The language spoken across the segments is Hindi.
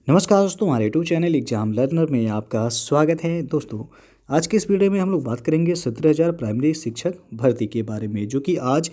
नमस्कार दोस्तों, हमारे यूट्यूब चैनल एग्जाम लर्नर में आपका स्वागत है। दोस्तों, आज के इस वीडियो में हम लोग बात करेंगे 17,000 प्राइमरी शिक्षक भर्ती के बारे में, जो कि आज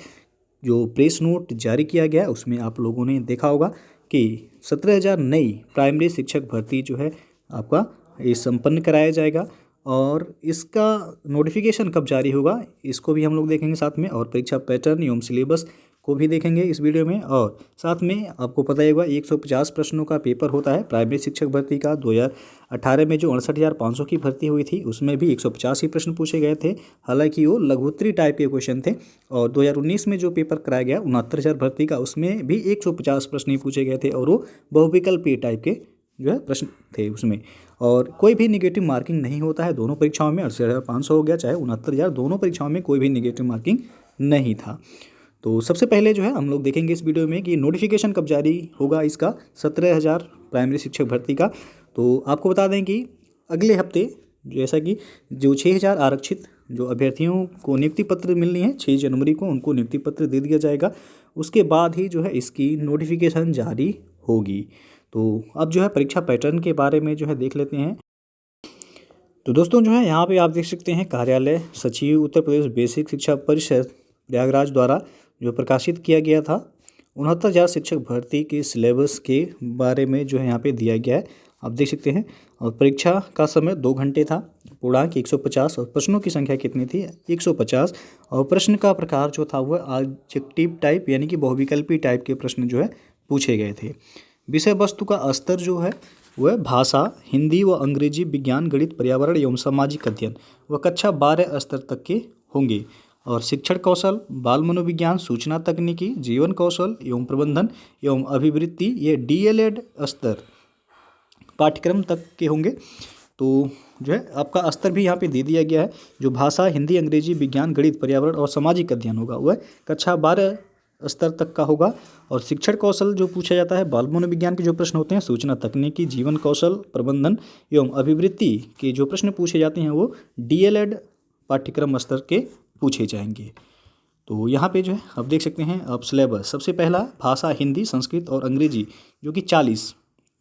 जो प्रेस नोट जारी किया गया है उसमें आप लोगों ने देखा होगा कि 17,000 नई प्राइमरी शिक्षक भर्ती जो है आपका ये संपन्न कराया जाएगा। और इसका नोटिफिकेशन कब जारी होगा इसको भी हम लोग देखेंगे साथ में, और परीक्षा पैटर्न एवं सिलेबस को भी देखेंगे इस वीडियो में। और साथ में आपको पता ही होगा 150 प्रश्नों का पेपर होता है प्राइमरी शिक्षक भर्ती का। 2018 में जो 68,500 की भर्ती हुई थी उसमें भी 150 ही प्रश्न पूछे गए थे, हालांकि वो लघुत्तरी टाइप के क्वेश्चन थे। और 2019 में जो पेपर कराया गया 69,000 भर्ती का, उसमें भी 150 प्रश्न ही पूछे गए थे, और वो बहुविकल्पीय टाइप के जो है प्रश्न थे उसमें। और कोई भी निगेटिव मार्किंग नहीं होता है दोनों परीक्षाओं में। 68,500 हो गया चाहे 69,000, दोनों परीक्षाओं में कोई भी निगेटिव मार्किंग नहीं था। तो सबसे पहले जो है हम लोग देखेंगे इस वीडियो में कि नोटिफिकेशन कब जारी होगा इसका 17,000 प्राइमरी शिक्षक भर्ती का। तो आपको बता दें कि अगले हफ्ते, जैसा कि जो 6,000 आरक्षित जो अभ्यर्थियों को नियुक्ति पत्र मिलनी है 6 जनवरी को, उनको नियुक्ति पत्र दे दिया जाएगा। उसके बाद ही जो है इसकी नोटिफिकेशन जारी होगी। तो अब जो है परीक्षा पैटर्न के बारे में जो है देख लेते हैं। तो दोस्तों जो है यहाँ पे आप देख सकते हैं कार्यालय सचिव उत्तर प्रदेश बेसिक शिक्षा परिषद प्रयागराज द्वारा जो प्रकाशित किया गया था 69,000 शिक्षक भर्ती के सिलेबस के बारे में जो है यहाँ पे दिया गया है, आप देख सकते हैं। और परीक्षा का समय 2 घंटे था, पूर्णांक 150, और प्रश्नों की संख्या कितनी थी 150। और प्रश्न का प्रकार जो था वह ऑब्जेक्टिव टाइप यानी कि बहुविकल्पी टाइप के प्रश्न जो है पूछे गए थे। विषय वस्तु का स्तर जो है वह भाषा, हिंदी व अंग्रेजी, विज्ञान, गणित, पर्यावरण एवं सामाजिक अध्ययन व कक्षा 12 स्तर तक के होंगे। और शिक्षण कौशल, बाल मनोविज्ञान, सूचना तकनीकी, जीवन कौशल एवं प्रबंधन एवं अभिवृत्ति, ये डीएलएड स्तर पाठ्यक्रम तक के होंगे। तो जो है आपका स्तर भी यहाँ पे दे दिया गया है। जो भाषा, हिंदी, अंग्रेजी, विज्ञान, गणित, पर्यावरण और सामाजिक अध्ययन होगा वह कक्षा 12 स्तर तक का होगा। और शिक्षण कौशल जो पूछा जाता है, बाल मनोविज्ञान के जो प्रश्न होते हैं, सूचना तकनीकी, जीवन कौशल, प्रबंधन एवं अभिवृत्ति के जो प्रश्न पूछे जाते हैं वो डीएलएड पाठ्यक्रम स्तर के पूछे जाएंगे। तो यहाँ पे जो है आप देख सकते हैं अब सिलेबस। सबसे पहला भाषा, हिंदी, संस्कृत और अंग्रेजी, जो कि 40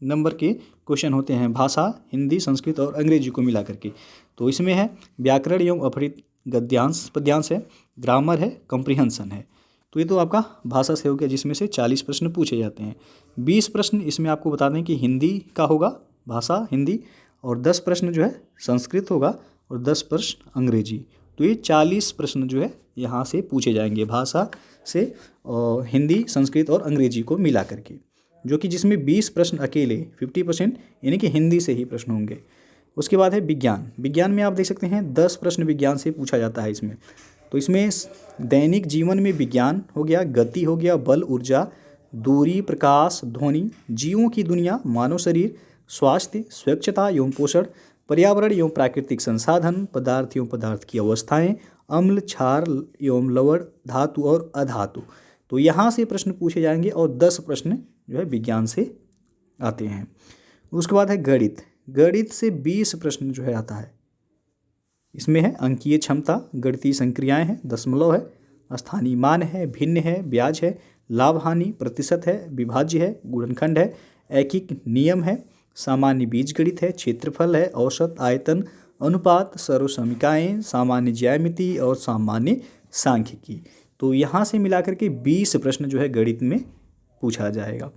नंबर के क्वेश्चन होते हैं, भाषा, हिंदी, संस्कृत और अंग्रेजी को मिला करके। तो इसमें है व्याकरण एवं अपहृत गद्यांश पद्यांश है, ग्रामर है, कॉम्प्रिहेंशन है। तो ये तो आपका भाषा से हो गया, जिसमें से 40 प्रश्न पूछे जाते हैं। 20 प्रश्न इसमें आपको बता दें कि हिंदी का होगा, भाषा हिंदी, और 10 प्रश्न जो है संस्कृत होगा, और 10 प्रश्न अंग्रेजी। तो ये 40 प्रश्न जो है यहाँ से पूछे जाएंगे भाषा से, और हिंदी, संस्कृत और अंग्रेजी को मिला करके, जो कि जिसमें 20 प्रश्न अकेले 50% यानी कि हिंदी से ही प्रश्न होंगे। उसके बाद है विज्ञान। विज्ञान में आप देख सकते हैं 10 प्रश्न विज्ञान से पूछा जाता है इसमें। तो इसमें दैनिक जीवन में विज्ञान हो गया, गति हो गया, बल, ऊर्जा, दूरी, प्रकाश, ध्वनि, जीवों की दुनिया, मानव शरीर, स्वास्थ्य, स्वच्छता एवं पोषण, पर्यावरण एवं प्राकृतिक संसाधन, पदार्थ एवं पदार्थ की अवस्थाएं, अम्ल, क्षार एवं लवण, धातु और अधातु। तो यहाँ से प्रश्न पूछे जाएंगे, और 10 प्रश्न जो है विज्ञान से आते हैं। उसके बाद है गणित। गणित से 20 प्रश्न जो है आता है। इसमें है अंकीय क्षमता, गणितीय संक्रियाएं हैं, दशमलव है, स्थानीय मान है, भिन्न है, ब्याज है, लाभ हानि, प्रतिशत है, विभाज्य है, गुणनखंड है, ऐकिक नियम है, सामान्य बीजगणित है, क्षेत्रफल है, औसत, आयतन, अनुपात, सर्वसमीकाएँ, सामान्य ज्यामिति और सामान्य सांख्यिकी। तो यहाँ से मिलाकर के 20 प्रश्न जो है गणित में पूछा जाएगा।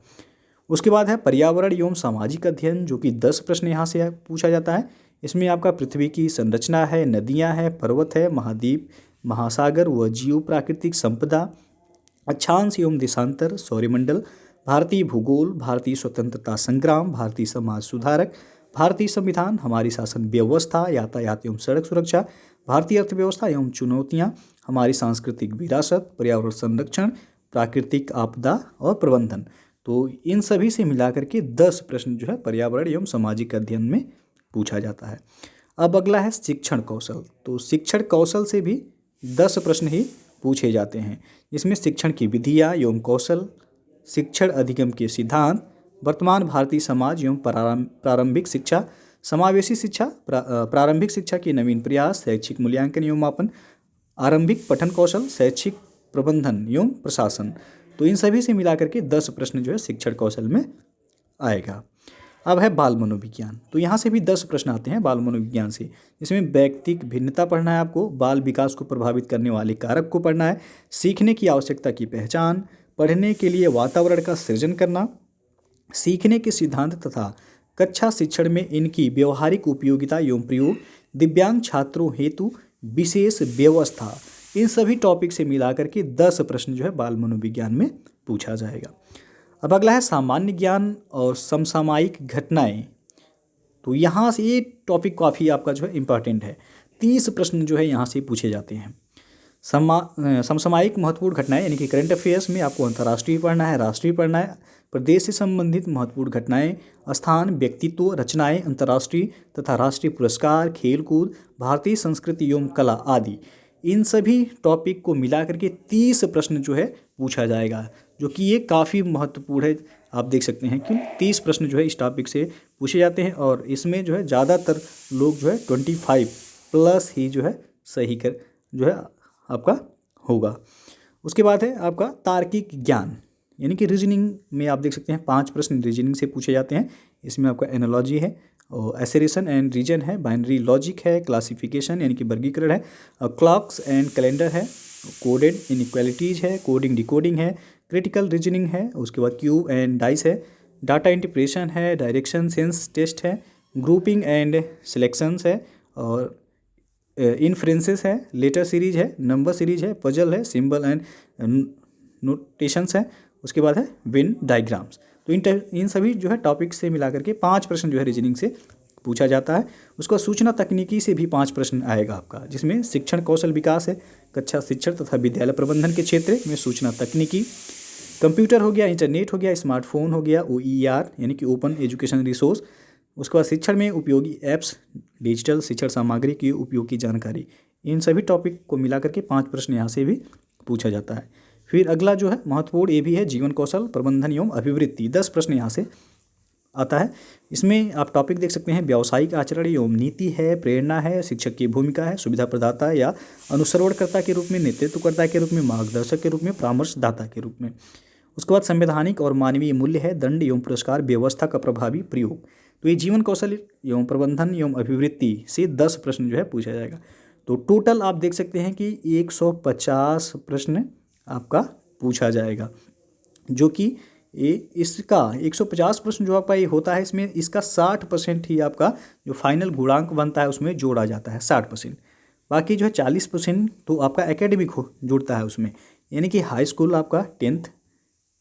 उसके बाद है पर्यावरण एवं सामाजिक अध्ययन, जो कि 10 प्रश्न यहाँ से पूछा जाता है। इसमें आपका पृथ्वी की संरचना है, नदियाँ हैं, पर्वत है, महाद्वीप, महासागर व जीव प्राकृतिक संपदा, अक्षांश एवं देशांतर, सौरमंडल, भारतीय भूगोल, भारतीय स्वतंत्रता संग्राम, भारतीय समाज सुधारक, भारतीय संविधान, हमारी शासन व्यवस्था, यातायात एवं सड़क सुरक्षा, भारतीय अर्थव्यवस्था एवं चुनौतियाँ, हमारी सांस्कृतिक विरासत, पर्यावरण संरक्षण, प्राकृतिक आपदा और प्रबंधन। तो इन सभी से मिलाकर के 10 प्रश्न जो है पर्यावरण एवं सामाजिक अध्ययन में पूछा जाता है। अब अगला है शिक्षण कौशल। तो शिक्षण कौशल से भी 10 प्रश्न ही पूछे जाते हैं। इसमें शिक्षण की विधियाँ एवं कौशल, शिक्षण अधिगम के सिद्धांत, वर्तमान भारतीय समाज एवं प्रारंभिक शिक्षा, समावेशी शिक्षा, प्रारंभिक शिक्षा के नवीन प्रयास, शैक्षिक मूल्यांकन एवं मापन, आरंभिक पठन कौशल, शैक्षिक प्रबंधन एवं प्रशासन। तो इन सभी से मिलाकर के 10 प्रश्न जो है शिक्षण कौशल में आएगा। अब है बाल मनोविज्ञान। तो यहाँ से भी 10 प्रश्न आते हैं बाल मनोविज्ञान से, जिसमें व्यक्तिक भिन्नता पढ़ना है आपको, बाल विकास को प्रभावित करने वाले कारक को पढ़ना है, सीखने की आवश्यकता की पहचान, पढ़ने के लिए वातावरण का सृजन करना, सीखने के सिद्धांत तथा कक्षा शिक्षण में इनकी व्यवहारिक उपयोगिता एवं प्रयोग, दिव्यांग छात्रों हेतु विशेष व्यवस्था। इन सभी टॉपिक से मिलाकर के 10 प्रश्न जो है बाल मनोविज्ञान में पूछा जाएगा। अब अगला है सामान्य ज्ञान और समसामयिक घटनाएं। तो यहाँ से ये टॉपिक काफ़ी आपका जो है इम्पॉर्टेंट है। 30 प्रश्न जो है यहाँ से पूछे जाते हैं। समसामयिक महत्वपूर्ण घटनाएं यानी कि करंट अफेयर्स में आपको अंतर्राष्ट्रीय पढ़ना है, राष्ट्रीय पढ़ना है, प्रदेश से संबंधित महत्वपूर्ण घटनाएं, स्थान, व्यक्तित्व, रचनाएं, अंतर्राष्ट्रीय तथा राष्ट्रीय पुरस्कार, खेलकूद, भारतीय संस्कृति एवं कला आदि। इन सभी टॉपिक को मिला करके 30 प्रश्न जो है पूछा जाएगा, जो कि ये काफ़ी महत्वपूर्ण है। आप देख सकते हैं कि 30 प्रश्न जो है इस टॉपिक से पूछे जाते हैं और इसमें जो है ज़्यादातर लोग जो है 25 प्लस ही जो है सही कर जो है आपका होगा। उसके बाद है आपका तार्किक ज्ञान यानी कि रीजनिंग में आप देख सकते हैं 5 प्रश्न रीजनिंग से पूछे जाते हैं। इसमें आपका एनालॉजी है और एसेरेशन एंड रीजन है, बाइनरी लॉजिक है, क्लासिफिकेशन यानी कि वर्गीकरण है, क्लॉक्स एंड कैलेंडर है, कोडेड इनइक्वालिटीज है, कोडिंग डिकोडिंग है, क्रिटिकल रीजनिंग है, उसके बाद क्यूब एंड डाइस है, डाटा इंटरप्रेशन है, डायरेक्शन सेंस टेस्ट है, ग्रुपिंग एंड सिलेक्शंस है और इनफ्रेंसेस है, लेटर सीरीज है, नंबर सीरीज है, पजल है, सिंबल एंड नोटेशंस है, उसके बाद है वेन डायग्राम्स। तो इन सभी जो है टॉपिक से मिलाकर के 5 प्रश्न जो है रीजनिंग से पूछा जाता है। उसका सूचना तकनीकी से भी 5 प्रश्न आएगा आपका, जिसमें शिक्षण कौशल विकास है, कक्षा शिक्षण तथा विद्यालय प्रबंधन के क्षेत्र में सूचना तकनीकी, कंप्यूटर हो गया, इंटरनेट हो गया, स्मार्टफोन हो गया, OER यानी कि ओपन एजुकेशन रिसोर्स। उसके बाद शिक्षण में उपयोगी ऐप्स, डिजिटल शिक्षण सामग्री की उपयोग की जानकारी। इन सभी टॉपिक को मिलाकर के 5 प्रश्न यहाँ से भी पूछा जाता है। फिर अगला जो है महत्वपूर्ण ये भी है जीवन कौशल प्रबंधन एवं अभिवृत्ति। 10 प्रश्न यहाँ से आता है। इसमें आप टॉपिक देख सकते हैं, व्यावसायिक आचरण एवं नीति है, प्रेरणा है, शिक्षक की भूमिका है, सुविधा प्रदाता या अनुसरणकर्ता के रूप में, नेतृत्वकर्ता के रूप में, मार्गदर्शक के रूप में, परामर्शदाता के रूप में। उसके बाद संवैधानिक और मानवीय मूल्य है, दंड एवं पुरस्कार व्यवस्था का प्रभावी प्रयोग। तो ये जीवन कौशल एवं प्रबंधन एवं अभिवृत्ति से 10 प्रश्न जो है पूछा जाएगा। तो टोटल आप देख सकते हैं कि 150 प्रश्न आपका पूछा जाएगा, जो कि इसका 150 प्रश्न जो आपका ये होता है, इसमें इसका 60% ही आपका जो फाइनल गुणांक बनता है उसमें जोड़ा जाता है, 60%। बाकी जो है 40% तो आपका एकेडमिक जुड़ता है उसमें, यानी कि हाई स्कूल आपका 10th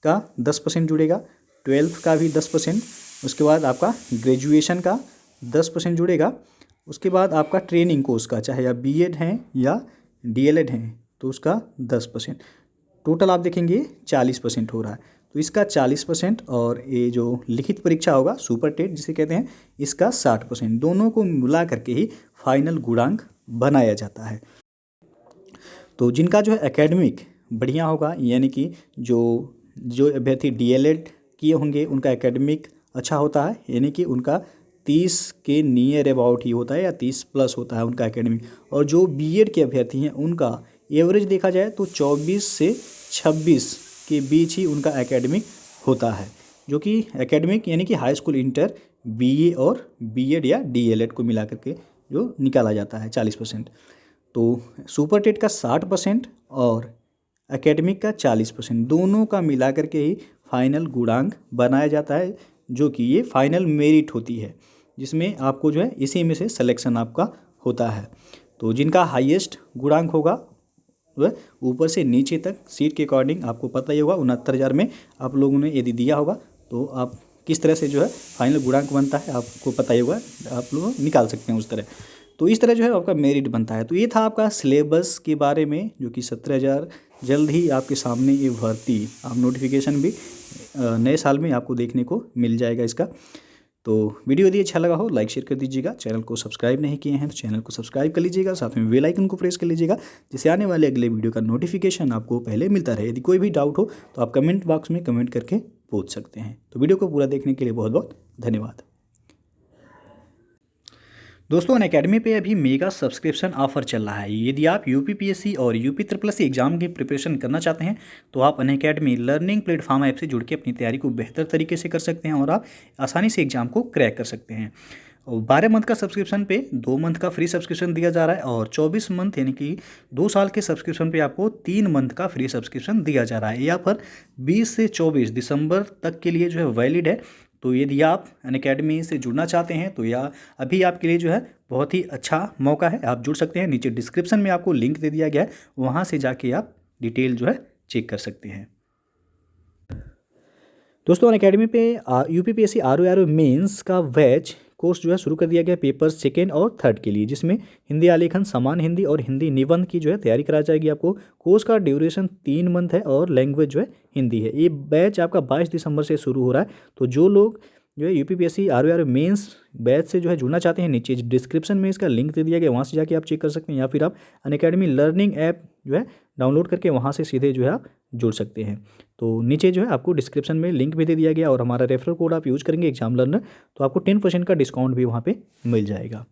का 10% जुड़ेगा, 12th का भी 10%, उसके बाद आपका ग्रेजुएशन का 10% जुड़ेगा, उसके बाद आपका ट्रेनिंग कोर्स का, चाहे आप BEd हैं या DLEd हैं, तो उसका 10%। टोटल आप देखेंगे 40% हो रहा है। तो इसका 40% और ये जो लिखित परीक्षा होगा सुपर टेट जिसे कहते हैं, इसका 60%। दोनों को मिला करके ही फाइनल गुणांक बनाया जाता है। तो जिनका जो है एकेडमिक बढ़िया होगा, यानी कि जो अभ्यर्थी DLEd किए होंगे उनका एकेडमिक अच्छा होता है, यानी कि उनका 30 के नियर अबाउट ही होता है या 30 प्लस होता है उनका एकेडमिक। और जो BEd के अभ्यर्थी हैं उनका एवरेज देखा जाए तो 24 से 26 के बीच ही उनका एकेडमिक होता है, जो कि एकेडमिक यानी कि हाई स्कूल, इंटर, BA और BEd या DLEd को मिला करके जो निकाला जाता है 40%। तो सुपर टेट का 60% और एकेडमिक का 40%, दोनों का मिला करके ही फाइनल गुणांक बनाया जाता है, जो कि ये फाइनल मेरिट होती है, जिसमें आपको जो है इसी में से सिलेक्शन आपका होता है। तो जिनका हाईएस्ट गुणांक होगा वह ऊपर से नीचे तक सीट के अकॉर्डिंग आपको पता ही होगा, 69,000 में आप लोगों ने यदि दिया होगा तो आप किस तरह से जो है फाइनल गुणांक बनता है आपको पता ही होगा, आप लोग निकाल सकते हैं उस तरह। तो इस तरह जो है आपका मेरिट बनता है। तो ये था आपका सिलेबस के बारे में, जो कि 17,000 जल्द ही आपके सामने ये भर्ती, आप नोटिफिकेशन भी नए साल में आपको देखने को मिल जाएगा इसका। तो वीडियो यदि अच्छा लगा हो लाइक शेयर कर दीजिएगा, चैनल को सब्सक्राइब नहीं किए हैं तो चैनल को सब्सक्राइब कर लीजिएगा, साथ में बेल आइकन को प्रेस कर लीजिएगा, जिससे आने वाले अगले वीडियो का नोटिफिकेशन आपको पहले मिलता रहे। यदि कोई भी डाउट हो तो आप कमेंट बॉक्स में कमेंट करके पूछ सकते हैं। तो वीडियो को पूरा देखने के लिए बहुत बहुत धन्यवाद। दोस्तों अनअकैडमी पे अभी मेगा सब्सक्रिप्शन ऑफर चल रहा है। यदि आप यूपीपीएससी और यूपी ट्रिपल एस एग्जाम की प्रिपरेशन करना चाहते हैं तो आप अनअकैडमी लर्निंग प्लेटफॉर्म ऐप से जुड़ के अपनी तैयारी को बेहतर तरीके से कर सकते हैं और आप आसानी से एग्जाम को क्रैक कर सकते हैं। और 12 मंथ का सब्सक्रिप्शन पे 2 मंथ का फ्री सब्सक्रिप्शन दिया जा रहा है और 24 मंथ यानी कि 2 साल के सब्सक्रिप्शन पे आपको 3 मंथ का फ्री सब्सक्रिप्शन दिया जा रहा है। ये ऑफर 20 से 24 दिसंबर तक के लिए जो है वैलिड है। तो यदि आप अनअकैडमी से जुड़ना चाहते हैं तो या अभी आपके लिए जो है बहुत ही अच्छा मौका है, आप जुड़ सकते हैं। नीचे डिस्क्रिप्शन में आपको लिंक दे दिया गया है, वहाँ से जाके आप डिटेल जो है चेक कर सकते हैं। दोस्तों अनअकैडमी पे यूपीपीएससी आरओ मेंस का बैच कोर्स जो है शुरू कर दिया गया पेपर सेकेंड और थर्ड के लिए, जिसमें हिंदी आलेखन, सामान्य हिंदी और हिंदी निबंध की जो है तैयारी कराई जाएगी आपको। कोर्स का ड्यूरेशन 3 मंथ है और लैंग्वेज जो है हिंदी है। ये बैच आपका 22 दिसंबर से शुरू हो रहा है। तो जो लोग जो है यूपीपीएससी आरओ मेंस बैच से जो है जुड़ना चाहते हैं, नीचे डिस्क्रिप्शन में इसका लिंक दे दिया गया, वहाँ से जाके आप चेक कर सकते हैं, या फिर आप अनअकैडमी लर्निंग ऐप जो है डाउनलोड करके वहाँ से सीधे जो है आप जुड़ सकते हैं। तो नीचे जो है आपको डिस्क्रिप्शन में लिंक भी दे दिया गया और हमारा रेफरल कोड आप यूज़ करेंगे एग्जाम लर्नर, तो आपको 10% का डिस्काउंट भी वहाँ पे मिल जाएगा।